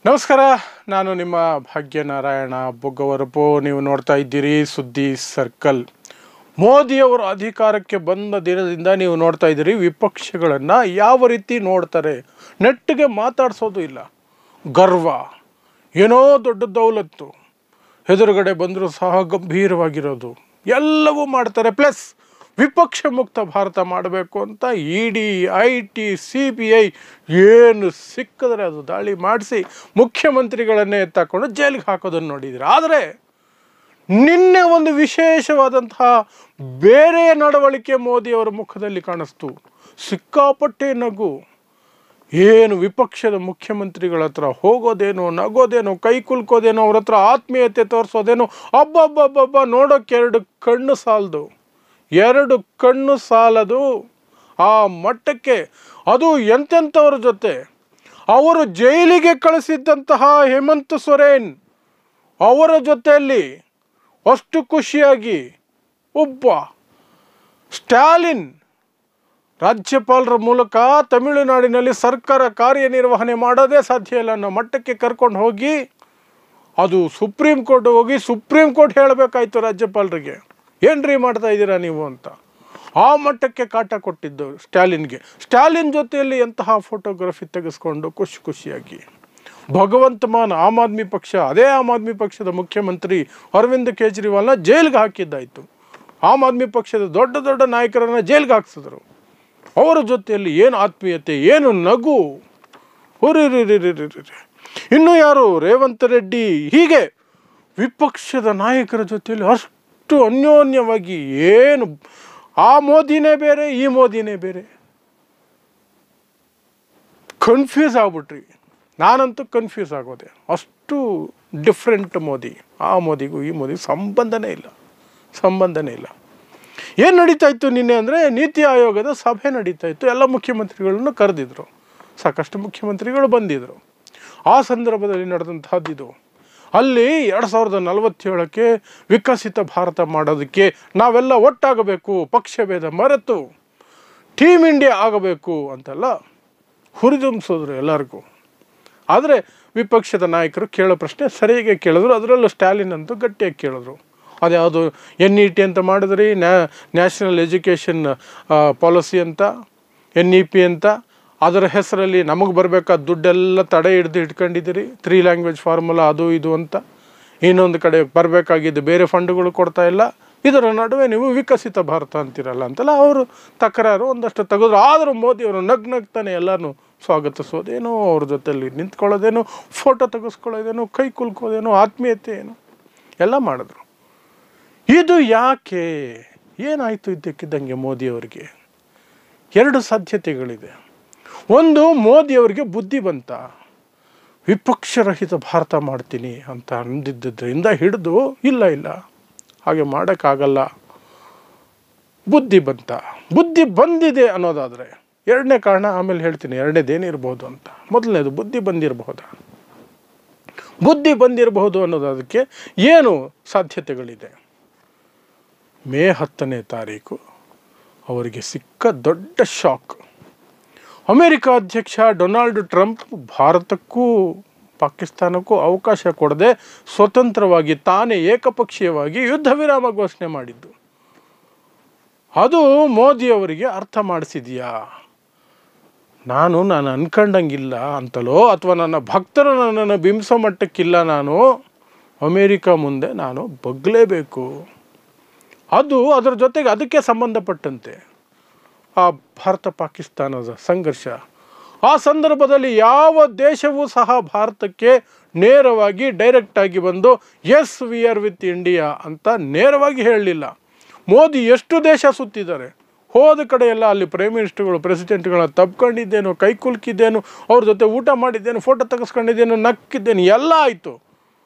ನಮಸ್ಕಾರ, ನಾನು ನಿಮ್ಮ ಭಾಗ್ಯನಾರಾಯಣ ಬೊಗ್ಗವರಪು. ನೀವು ನೋಡ್ತಾ ಇದ್ದೀರಿ ಸುದ್ದಿ ಸರ್ಕಲ್. ಮೋದಿಯವರು ಅಧಿಕಾರಕ್ಕೆ ಬಂದ ದಿನದಿಂದ ನೀವು ನೋಡ್ತಾ ಇದ್ದೀರಿ ವಿಪಕ್ಷಗಳನ್ನು ಯಾವ ರೀತಿ ನೋಡ್ತಾರೆ. ನೆಟ್ಟಿಗೆ ಮಾತಾಡಿಸೋದು ಇಲ್ಲ, ಗರ್ವ, ಏನೋ ದೊಡ್ಡ ದೌಲತ್ತು, ಎದುರುಗಡೆ ಬಂದರೂ ಸಹ ಗಂಭೀರವಾಗಿರೋದು ಎಲ್ಲವೂ ಮಾಡ್ತಾರೆ. ಪ್ಲಸ್ ವಿಪಕ್ಷ ಮುಕ್ತ ಭಾರತ ಮಾಡಬೇಕು ಅಂತ ಇಡಿ, IT, CBI ಏನು ಸಿಕ್ಕಿದ್ರೆ ಅದು ದಾಳಿ ಮಾಡಿಸಿ ಮುಖ್ಯಮಂತ್ರಿಗಳನ್ನೇ ಎತ್ತಾಕೊಂಡು ಜೈಲಿಗೆ ಹಾಕೋದನ್ನು ನೋಡಿದ್ರು. ಆದರೆ ನಿನ್ನೆ ಒಂದು ವಿಶೇಷವಾದಂತಹ ಬೇರೆ ನಡವಳಿಕೆ ಮೋದಿಯವರ ಮುಖದಲ್ಲಿ ಕಾಣಿಸ್ತು. ಸಿಕ್ಕಾಪಟ್ಟೆ ನಗು. ಏನು ವಿಪಕ್ಷದ ಮುಖ್ಯಮಂತ್ರಿಗಳ ಹತ್ರ ಹೋಗೋದೇನೋ, ನಗೋದೇನೋ, ಕೈ ಕುಲ್ಕೋದೇನೋ, ಅವ್ರ ಹತ್ರ ಆತ್ಮೀಯತೆ ತೋರಿಸೋದೇನೋ, ಅಬ್ಬಬ್ಬಬ್ಬಬ್ಬ ನೋಡೋಕ್ಕೆ ಎರಡು ಕಣ್ಣು ಸಾಲದು ಆ ಮಟ್ಟಕ್ಕೆ. ಅದು ಎಂತೆಂಥವ್ರ ಜೊತೆ, ಅವರು ಜೈಲಿಗೆ ಕಳಿಸಿದ್ದಂತಹ ಹೇಮಂತ್ ಸೊರೇನ್ ಅವರ ಜೊತೆಯಲ್ಲಿ ಅಷ್ಟು ಖುಷಿಯಾಗಿ ಒಬ್ಬ ಸ್ಟಾಲಿನ್ ರಾಜ್ಯಪಾಲರ ಮೂಲಕ ತಮಿಳುನಾಡಿನಲ್ಲಿ ಸರ್ಕಾರ ಕಾರ್ಯನಿರ್ವಹಣೆ ಮಾಡೋದೇ ಸಾಧ್ಯ ಇಲ್ಲ ಅನ್ನೋ ಮಟ್ಟಕ್ಕೆ ಕರ್ಕೊಂಡು ಹೋಗಿ ಅದು ಸುಪ್ರೀಂ ಕೋರ್ಟ್ ಹೋಗಿ ಸುಪ್ರೀಂ ಕೋರ್ಟ್ ಹೇಳಬೇಕಾಯ್ತು ರಾಜ್ಯಪಾಲರಿಗೆ, ಏನ್ರಿ ಮಾಡ್ತಾ ಇದ್ದೀರಾ ನೀವು ಅಂತ. ಆ ಮಟ್ಟಕ್ಕೆ ಕಾಟ ಕೊಟ್ಟಿದ್ದು ಸ್ಟಾಲಿನ್ಗೆ. ಸ್ಟಾಲಿನ್ ಜೊತೆಯಲ್ಲಿ ಎಂತಹ ಫೋಟೋಗ್ರಫಿ ತೆಗೆಸ್ಕೊಂಡು ಖುಷಿಯಾಗಿ ಭಗವಂತ ಮಾನ್ ಆಮ್ ಆದ್ಮಿ ಪಕ್ಷ, ಅದೇ ಆಮ್ ಆದ್ಮಿ ಪಕ್ಷದ ಮುಖ್ಯಮಂತ್ರಿ ಅರವಿಂದ್ ಕೇಜ್ರಿವಾಲ್ನ ಜೈಲಿಗೆ ಹಾಕಿದ್ದಾಯಿತು. ಆಮ್ ಆದ್ಮಿ ಪಕ್ಷದ ದೊಡ್ಡ ದೊಡ್ಡ ನಾಯಕರನ್ನು ಜೈಲಿಗೆ ಹಾಕ್ಸಿದ್ರು. ಅವರ ಜೊತೆಯಲ್ಲಿ ಏನು ಆತ್ಮೀಯತೆ, ಏನು ನಗು. ಇನ್ನು ಯಾರು, ರೇವಂತ್ ರೆಡ್ಡಿ, ಹೀಗೆ ವಿಪಕ್ಷದ ನಾಯಕರ ಜೊತೆಯಲ್ಲಿ ಅಷ್ಟು ಅನ್ಯೋನ್ಯವಾಗಿ. ಏನು ಆ ಮೋದಿನೇ ಬೇರೆ, ಈ ಮೋದಿನೇ ಬೇರೆ. ಕನ್ಫ್ಯೂಸ್ ಆಗ್ಬಿಟ್ರಿ. ನಾನಂತೂ ಕನ್ಫ್ಯೂಸ್ ಆಗೋದೆ. ಅಷ್ಟು ಡಿಫ್ರೆಂಟ್ ಮೋದಿ. ಆ ಮೋದಿಗೂ ಈ ಮೋದಿಗೂ ಸಂಬಂಧನೇ ಇಲ್ಲ. ಏನು ನಡೀತಾ ಇತ್ತು ನಿನ್ನೆ ಅಂದರೆ, ನೀತಿ ಆಯೋಗದ ಸಭೆ ನಡೀತಾ ಇತ್ತು. ಎಲ್ಲ ಮುಖ್ಯಮಂತ್ರಿಗಳನ್ನು ಕರೆದಿದ್ರು, ಸಾಕಷ್ಟು ಮುಖ್ಯಮಂತ್ರಿಗಳು ಬಂದಿದ್ದರು. ಆ ಸಂದರ್ಭದಲ್ಲಿ ನಡೆದಂತಹದ್ದಿದು. ಅಲ್ಲಿ 2047ಕ್ಕೆ ವಿಕಸಿತ ಭಾರತ ಮಾಡೋದಕ್ಕೆ ನಾವೆಲ್ಲ ಒಟ್ಟಾಗಬೇಕು, ಪಕ್ಷಭೇದ ಮರೆತು ಟೀಮ್ ಇಂಡಿಯಾ ಆಗಬೇಕು ಅಂತೆಲ್ಲ ಹುರಿದುಂಬಿಸಿದ್ರು ಎಲ್ಲರಿಗೂ. ಆದರೆ ವಿಪಕ್ಷದ ನಾಯಕರು ಕೇಳೋ ಪ್ರಶ್ನೆ ಸರಿಯಾಗಿ ಕೇಳಿದ್ರು. ಅದರಲ್ಲೂ ಸ್ಟಾಲಿನ್ ಅಂತೂ ಗಟ್ಟಿಯಾಗಿ ಕೇಳಿದ್ರು. ಅದ್ಯಾವುದು NET ಅಂತ ಮಾಡಿದ್ರಿ, ನ್ಯಾಷನಲ್ ಎಜುಕೇಷನ್ ಪಾಲಿಸಿ ಅಂತ, NEP ಅಂತ. ಅದರ ಹೆಸರಲ್ಲಿ ನಮಗೆ ಬರಬೇಕಾದ ದುಡ್ಡೆಲ್ಲ ತಡೆ ಇಟ್ಕೊಂಡಿದ್ದೀರಿ. 3 ಲ್ಯಾಂಗ್ವೇಜ್ ಫಾರ್ಮುಲಾ ಅದು ಇದು ಅಂತ. ಇನ್ನೊಂದು ಕಡೆ ಬರಬೇಕಾಗಿದ್ದು ಬೇರೆ ಫಂಡ್ಗಳು ಕೊಡ್ತಾ ಇಲ್ಲ. ಇದರ ನಡುವೆ ನೀವು ವಿಕಸಿತ ಭಾರತ ಅಂತಿರಲ್ಲ ಅಂತೆಲ್ಲ ಅವರು ತಕರಾರು ಒಂದಷ್ಟು ತೆಗೆದ್ರು. ಆದರೂ ಮೋದಿಯವರು ನಗ್ತಾನೆ ಎಲ್ಲರೂ ಸ್ವಾಗತಿಸೋದೇನೋ, ಅವ್ರ ಜೊತೆಯಲ್ಲಿ ನಿಂತ್ಕೊಳ್ಳೋದೇನೋ, ಫೋಟೋ ತೆಗೆಸ್ಕೊಳ್ಳೋದೇನೋ, ಕೈ ಕುಲ್ಕೋದೇನೋ, ಆತ್ಮೀಯತೆ ಏನೋ ಎಲ್ಲ ಮಾಡಿದ್ರು. ಇದು ಯಾಕೆ, ಏನಾಯಿತು ಇದ್ದಕ್ಕಿದ್ದಂಗೆ ಮೋದಿಯವರಿಗೆ? 2 ಸಾಧ್ಯತೆಗಳಿದೆ. ಒಂದು, ಮೋದಿಯವರಿಗೆ ಬುದ್ಧಿ ಬಂತ, ವಿಪಕ್ಷರಹಿತ ಭಾರತ ಮಾಡ್ತೀನಿ ಅಂತ ಅಂದಿದ್ದರಿಂದ ಹಿಡಿದು ಇಲ್ಲ ಹಾಗೆ ಮಾಡೋಕ್ಕಾಗಲ್ಲ, ಬುದ್ಧಿ ಬಂದಿದೆ ಅನ್ನೋದಾದರೆ. 2ನೇ ಕಾರಣ ಆಮೇಲೆ ಹೇಳ್ತೀನಿ, 2ನೇದೇನಿರ್ಬೋದು ಅಂತ. ಮೊದಲನೇದು ಬುದ್ಧಿ ಬಂದಿರಬಹುದು ಅನ್ನೋದಕ್ಕೆ ಏನು ಸಾಧ್ಯತೆಗಳಿದೆ? ಮೇ 10ನೇ ತಾರೀಕು ಅವರಿಗೆ ಸಿಕ್ಕ ದೊಡ್ಡ ಶಾಕ್. ಅಮೆರಿಕ ಅಧ್ಯಕ್ಷ ಡೊನಾಲ್ಡ್ ಟ್ರಂಪ್ ಭಾರತಕ್ಕೂ ಪಾಕಿಸ್ತಾನಕ್ಕೂ ಅವಕಾಶ ಕೊಡದೆ ಸ್ವತಂತ್ರವಾಗಿ ತಾನೇ ಏಕಪಕ್ಷೀಯವಾಗಿ ಯುದ್ಧ ವಿರಾಮ ಘೋಷಣೆ ಮಾಡಿದ್ದು. ಅದು ಮೋದಿಯವರಿಗೆ ಅರ್ಥ ಮಾಡಿಸಿದೆಯಾ? ನಾನು ಅನ್ಕೊಂಡಂಗಿಲ್ಲ ಅಂತಲೋ, ಅಥವಾ ನನ್ನ ಭಕ್ತರು ನನ್ನನ್ನು ಬಿಂಬಿಸೋ ಮಟ್ಟಕ್ಕಿಲ್ಲ, ನಾನು ಅಮೇರಿಕ ಮುಂದೆ ನಾನು ಬಗ್ಲೇಬೇಕು. ಅದರ ಜೊತೆಗೆ ಅದಕ್ಕೆ ಸಂಬಂಧಪಟ್ಟಂತೆ ಆ ಭಾರತ ಪಾಕಿಸ್ತಾನದ ಸಂಘರ್ಷ. ಆ ಸಂದರ್ಭದಲ್ಲಿ ಯಾವ ದೇಶವೂ ಸಹ ಭಾರತಕ್ಕೆ ನೇರವಾಗಿ ಡೈರೆಕ್ಟಾಗಿ ಬಂದು yes we are with India ಅಂತ ನೇರವಾಗಿ ಹೇಳಲಿಲ್ಲ. ಮೋದಿ ಎಷ್ಟು ದೇಶ ಸುತ್ತಿದ್ದಾರೆ, ಹೋದ ಕಡೆ ಎಲ್ಲ ಅಲ್ಲಿ ಪ್ರೈಮ್ ಮಿನಿಸ್ಟರ್ಗಳು, ಪ್ರೆಸಿಡೆಂಟ್ಗಳನ್ನ ತಪ್ಕೊಂಡಿದ್ದೇನು, ಕೈ ಕುಲ್ಕಿದ್ದೇನು, ಅವ್ರ ಜೊತೆ ಊಟ ಮಾಡಿದ್ದೇನು, ಫೋಟೋ ತೆಗೆಸ್ಕೊಂಡಿದ್ದೇನು, ನಕ್ಕಿದ್ದೇನು, ಎಲ್ಲ ಆಯಿತು.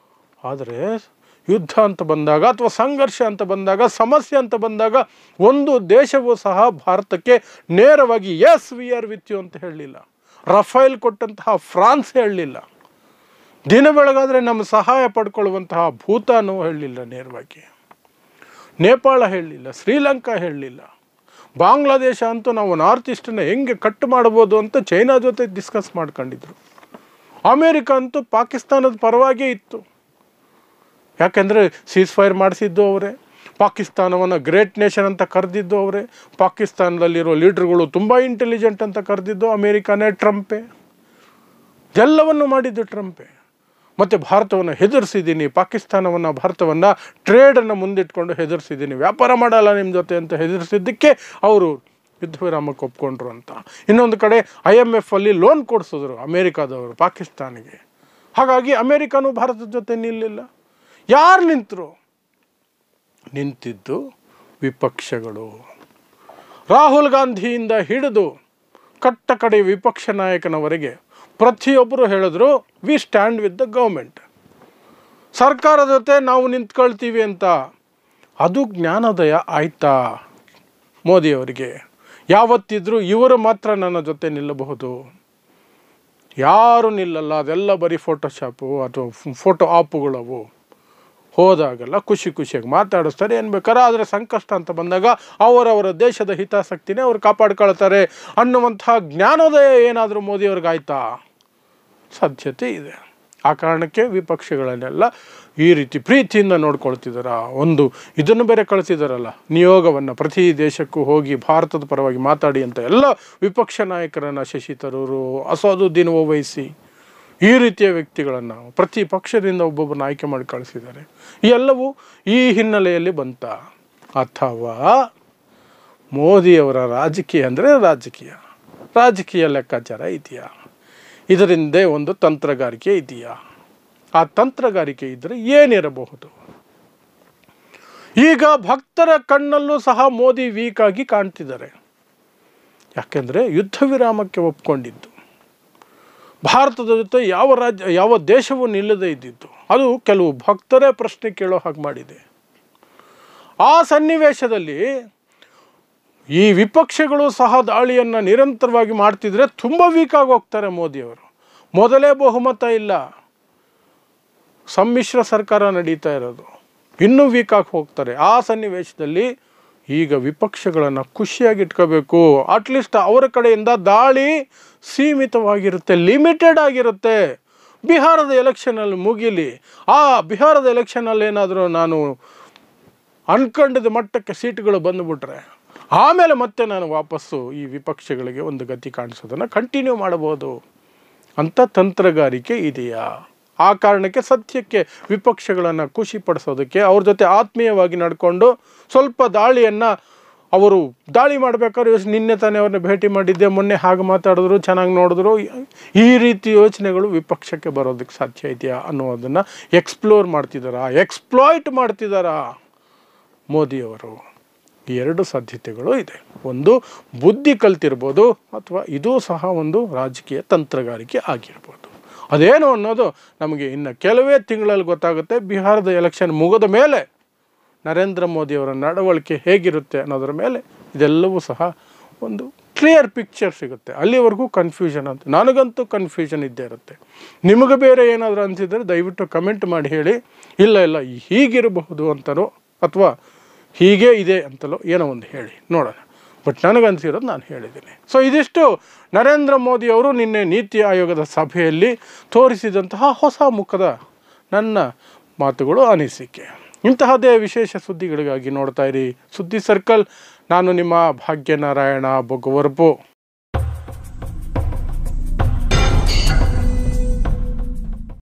ಆದರೆ ಯುದ್ಧ ಅಂತ ಬಂದಾಗ, ಅಥವಾ ಸಂಘರ್ಷ ಅಂತ ಬಂದಾಗ, ಸಮಸ್ಯೆ ಅಂತ ಬಂದಾಗ, ಒಂದು ದೇಶವೂ ಸಹ ಭಾರತಕ್ಕೆ ನೇರವಾಗಿ yes we are with you ಅಂತ ಹೇಳಲಿಲ್ಲ. ರಫೇಲ್ ಕೊಟ್ಟಂತಹ ಫ್ರಾನ್ಸ್ ಹೇಳಲಿಲ್ಲ. ದಿನ ಬೆಳಗಾದರೆ ನಮ್ಮ ಸಹಾಯ ಪಡ್ಕೊಳ್ಳುವಂತಹ ಭೂತಾನು ಹೇಳಲಿಲ್ಲ ನೇರವಾಗಿ. ನೇಪಾಳ ಹೇಳಲಿಲ್ಲ, ಶ್ರೀಲಂಕಾ ಹೇಳಲಿಲ್ಲ. ಬಾಂಗ್ಲಾದೇಶ ಅಂತೂ ನಾವು ನಾರ್ತ್ ಈಸ್ಟನ್ನು ಹೆಂಗೆ ಕಟ್ ಮಾಡ್ಬೋದು ಅಂತ ಚೈನಾ ಜೊತೆ ಡಿಸ್ಕಸ್ ಮಾಡ್ಕೊಂಡಿದ್ರು. ಅಮೇರಿಕ ಅಂತೂ ಪಾಕಿಸ್ತಾನದ ಪರವಾಗೇ ಇತ್ತು. ಯಾಕೆಂದರೆ ಸೀಸ್ ಫೈರ್ ಮಾಡಿಸಿದ್ದು ಅವರೇ, ಪಾಕಿಸ್ತಾನವನ್ನು ಗ್ರೇಟ್ ನೇಷನ್ ಅಂತ ಕರೆದಿದ್ದು ಅವರೇ, ಪಾಕಿಸ್ತಾನದಲ್ಲಿರೋ ಲೀಡ್ರುಗಳು ತುಂಬ ಇಂಟೆಲಿಜೆಂಟ್ ಅಂತ ಕರೆದಿದ್ದು ಅಮೇರಿಕಾನೇ, ಟ್ರಂಪೇ. ಎಲ್ಲವನ್ನು ಮಾಡಿದ್ದು ಟ್ರಂಪೇ. ಮತ್ತು ಭಾರತವನ್ನು ಹೆದರಿಸಿದ್ದೀನಿ, ಪಾಕಿಸ್ತಾನವನ್ನು ಭಾರತವನ್ನು ಟ್ರೇಡನ್ನು ಮುಂದಿಟ್ಕೊಂಡು ಹೆದರಿಸಿದ್ದೀನಿ, ವ್ಯಾಪಾರ ಮಾಡಲ್ಲ ನಿಮ್ಮ ಜೊತೆ ಅಂತ ಹೆದರಿಸಿದ್ದಕ್ಕೆ ಅವರು ಯುದ್ಧ ವಿರಾಮಕ್ಕೆ ಒಪ್ಕೊಂಡ್ರು ಅಂತ. ಇನ್ನೊಂದು ಕಡೆ IMF ಅಲ್ಲಿ ಲೋನ್ ಕೊಡಿಸಿದ್ರು ಅಮೇರಿಕಾದವರು ಪಾಕಿಸ್ತಾನಿಗೆ. ಹಾಗಾಗಿ ಅಮೇರಿಕಾನೂ ಭಾರತದ ಜೊತೆ ನಿಲ್ಲಿಲ್ಲ. ಯಾರು ನಿಂತರು? ನಿಂತಿದ್ದು ವಿಪಕ್ಷಗಳು. ರಾಹುಲ್ ಗಾಂಧಿಯಿಂದ ಹಿಡಿದು ಕಟ್ಟ ಕಡೆ ವಿಪಕ್ಷ ನಾಯಕನವರೆಗೆ ಪ್ರತಿಯೊಬ್ಬರು ಹೇಳಿದ್ರು we stand with the government, ಸರ್ಕಾರದ ಜೊತೆ ನಾವು ನಿಂತ್ಕೊಳ್ತೀವಿ ಅಂತ. ಅದು ಜ್ಞಾನೋದಯ ಆಯ್ತಾ ಮೋದಿಯವರಿಗೆ? ಯಾವತ್ತಿದ್ರೂ ಇವರು ಮಾತ್ರ ನನ್ನ ಜೊತೆ ನಿಲ್ಲಬಹುದು, ಯಾರು ನಿಲ್ಲಲ್ಲ, ಅದೆಲ್ಲ ಬರೀ ಫೋಟೋಶಾಪು ಅಥವಾ ಫೋಟೋ ಆಪುಗಳವು. ಹೋದಾಗೆಲ್ಲ ಖುಷಿಯಾಗಿ ಮಾತಾಡಿಸ್ತಾರೆ, ಏನು ಬೇಕಾದ್ರೆ. ಆದರೆ ಸಂಕಷ್ಟ ಅಂತ ಬಂದಾಗ ಅವರವರ ದೇಶದ ಹಿತಾಸಕ್ತಿನೇ ಅವ್ರು ಕಾಪಾಡ್ಕೊಳ್ತಾರೆ ಅನ್ನುವಂತಹ ಜ್ಞಾನೋದಯ ಏನಾದರೂ ಮೋದಿಯವ್ರಿಗಾಯ್ತಾ? ಸಾಧ್ಯತೆ ಇದೆ. ಆ ಕಾರಣಕ್ಕೆ ವಿಪಕ್ಷಗಳನ್ನೆಲ್ಲ ಈ ರೀತಿ ಪ್ರೀತಿಯಿಂದ ನೋಡ್ಕೊಳ್ತಿದ್ದಾರ. ಒಂದು ಇದನ್ನು ಬೇರೆ ಕಳಿಸಿದಾರಲ್ಲ, ನಿಯೋಗವನ್ನು, ಪ್ರತಿ ದೇಶಕ್ಕೂ ಹೋಗಿ ಭಾರತದ ಪರವಾಗಿ ಮಾತಾಡಿ ಅಂತ ಎಲ್ಲ ವಿಪಕ್ಷ ನಾಯಕರನ್ನು, ಶಶಿ ತರೂರು, ಅಸಾದುದ್ದೀನ್ ಓವೈಸಿ, ಈ ರೀತಿಯ ವ್ಯಕ್ತಿಗಳನ್ನು ಪ್ರತಿ ಪಕ್ಷದಿಂದ ಒಬ್ಬೊಬ್ಬರನ್ನ ಆಯ್ಕೆ ಮಾಡಿ ಕಳಿಸಿದ್ದಾರೆ. ಈ ಎಲ್ಲವೂ ಈ ಹಿನ್ನೆಲೆಯಲ್ಲಿ ಬಂತ? ಅಥವಾ ಮೋದಿಯವರ ರಾಜಕೀಯ ಅಂದರೆ ರಾಜಕೀಯ ಲೆಕ್ಕಾಚಾರ ಇದೆಯಾ? ಇದರಿಂದ ಒಂದು ತಂತ್ರಗಾರಿಕೆ ಇದೆಯಾ? ಆ ತಂತ್ರಗಾರಿಕೆ ಇದ್ದರೆ ಏನಿರಬಹುದು? ಈಗ ಭಕ್ತರ ಕಣ್ಣಲ್ಲೂ ಸಹ ಮೋದಿ ವೀಕ್ ಆಗಿ ಕಾಣ್ತಿದ್ದಾರೆ. ಯಾಕೆಂದರೆ ಯುದ್ಧ ವಿರಾಮಕ್ಕೆ ಒಪ್ಕೊಂಡಿದ್ದು, ಭಾರತದ ಜೊತೆ ಯಾವ ದೇಶವೂ ನಿಲ್ಲದೇ ಇದ್ದಿತ್ತು, ಅದು ಕೆಲವು ಭಕ್ತರೇ ಪ್ರಶ್ನೆ ಕೇಳೋ ಹಾಗೆ ಮಾಡಿದೆ. ಆ ಸನ್ನಿವೇಶದಲ್ಲಿ ಈ ವಿಪಕ್ಷಗಳು ಸಹ ದಾಳಿಯನ್ನು ನಿರಂತರವಾಗಿ ಮಾಡ್ತಿದ್ರೆ ತುಂಬ ವೀಕಾಗಿ ಹೋಗ್ತಾರೆ ಮೋದಿಯವರು. ಮೊದಲೇ ಬಹುಮತ ಇಲ್ಲ, ಸಮ್ಮಿಶ್ರ ಸರ್ಕಾರ ನಡೀತಾ ಇರೋದು, ಇನ್ನೂ ವೀಕಾಗಿ ಹೋಗ್ತಾರೆ. ಆ ಸನ್ನಿವೇಶದಲ್ಲಿ ಈಗ ವಿಪಕ್ಷಗಳನ್ನು ಖುಷಿಯಾಗಿ ಇಟ್ಕೋಬೇಕು. ಅಟ್ಲೀಸ್ಟ್ ಅವರ ಕಡೆಯಿಂದ ದಾಳಿ ಸೀಮಿತವಾಗಿರುತ್ತೆ, ಲಿಮಿಟೆಡ್ ಆಗಿರುತ್ತೆ. ಬಿಹಾರದ ಎಲೆಕ್ಷನಲ್ಲಿ ಮುಗಿಲಿ, ಆ ಬಿಹಾರದ ಎಲೆಕ್ಷನಲ್ಲಿ ಏನಾದರೂ ನಾನು ಅನ್ಕೊಂಡಿದ್ದ ಮಟ್ಟಕ್ಕೆ ಸೀಟುಗಳು ಬಂದುಬಿಟ್ರೆ ಆಮೇಲೆ ಮತ್ತೆ ನಾನು ವಾಪಸ್ಸು ಈ ವಿಪಕ್ಷಗಳಿಗೆ ಒಂದು ಗತಿ ಕಾಣಿಸೋದನ್ನು ಕಂಟಿನ್ಯೂ ಮಾಡಬಹುದು ಅಂತ ತಂತ್ರಗಾರಿಕೆ ಇದೆಯಾ? ಆ ಕಾರಣಕ್ಕೆ ಸದ್ಯಕ್ಕೆ ವಿಪಕ್ಷಗಳನ್ನು ಖುಷಿ ಪಡಿಸೋದಕ್ಕೆ ಅವ್ರ ಜೊತೆ ಆತ್ಮೀಯವಾಗಿ ನಡ್ಕೊಂಡು ಸ್ವಲ್ಪ ದಾಳಿಯನ್ನು, ಅವರು ದಾಳಿ ಮಾಡಬೇಕಾದ್ರೆ ನಿನ್ನೆ ತಾನೇ ಅವ್ರನ್ನ ಭೇಟಿ ಮಾಡಿದ್ದೆ, ಮೊನ್ನೆ ಹಾಗೆ ಮಾತಾಡಿದ್ರು, ಚೆನ್ನಾಗಿ ನೋಡಿದ್ರು, ಈ ರೀತಿ ಯೋಚನೆಗಳು ವಿಪಕ್ಷಕ್ಕೆ ಬರೋದಕ್ಕೆ ಸಾಧ್ಯ ಇದೆಯಾ ಅನ್ನೋದನ್ನು ಎಕ್ಸ್ಪ್ಲಾಯ್ಟ್ ಮಾಡ್ತಿದ್ದಾರಾ ಮೋದಿಯವರು? ಈ ಎರಡು ಸಾಧ್ಯತೆಗಳು ಇದೆ. ಒಂದು ಬುದ್ಧಿ ಕಲ್ತಿರ್ಬೋದು, ಅಥವಾ ಇದೂ ಸಹ ಒಂದು ರಾಜಕೀಯ ತಂತ್ರಗಾರಿಕೆ ಆಗಿರ್ಬೋದು. ಅದೇನು ಅನ್ನೋದು ನಮಗೆ ಇನ್ನು ಕೆಲವೇ ತಿಂಗಳಲ್ಲಿ ಗೊತ್ತಾಗುತ್ತೆ. ಬಿಹಾರದ ಎಲೆಕ್ಷನ್ ಮುಗಿದ ಮೇಲೆ ನರೇಂದ್ರ ಮೋದಿಯವರ ನಡವಳಿಕೆ ಹೇಗಿರುತ್ತೆ ಅನ್ನೋದ್ರ ಮೇಲೆ ಇದೆಲ್ಲವೂ ಸಹ ಒಂದು ಕ್ಲಿಯರ್ ಪಿಕ್ಚರ್ ಸಿಗುತ್ತೆ. ಅಲ್ಲಿವರೆಗೂ ಕನ್ಫ್ಯೂಷನ್ ಅಂತ, ನನಗಂತೂ ಕನ್ಫ್ಯೂಷನ್ ಇದ್ದೇ ಇರುತ್ತೆ. ನಿಮಗೆ ಬೇರೆ ಏನಾದರೂ ಅನಿಸಿದರೆ ದಯವಿಟ್ಟು ಕಮೆಂಟ್ ಮಾಡಿ ಹೇಳಿ. ಇಲ್ಲ ಹೀಗಿರಬಹುದು ಅಂತಲೋ ಅಥವಾ ಹೀಗೆ ಇದೆ ಅಂತಲೋ ಏನೋ ಒಂದು ಹೇಳಿ ನೋಡೋಣ. ಬಟ್ ನನಗನ್ಸಿರೋದು ನಾನು ಹೇಳಿದ್ದೀನಿ. ಸೊ ಇದಿಷ್ಟು ನರೇಂದ್ರ ಮೋದಿಯವರು ನಿನ್ನೆ ನೀತಿ ಆಯೋಗದ ಸಭೆಯಲ್ಲಿ ತೋರಿಸಿದಂತಹ ಹೊಸ ಮುಖದ ನನ್ನ ಮಾತುಗಳು, ಅನಿಸಿಕೆ. ಇಂತಹದೇ ವಿಶೇಷ ಸುದ್ದಿಗಳಿಗಾಗಿ ನೋಡ್ತಾ ಇರಿ ಸುದ್ದಿ ಸರ್ಕಲ್. ನಾನು ನಿಮ್ಮ ಭಾಗ್ಯನಾರಾಯಣ ಬೊಗವರ್ಪು.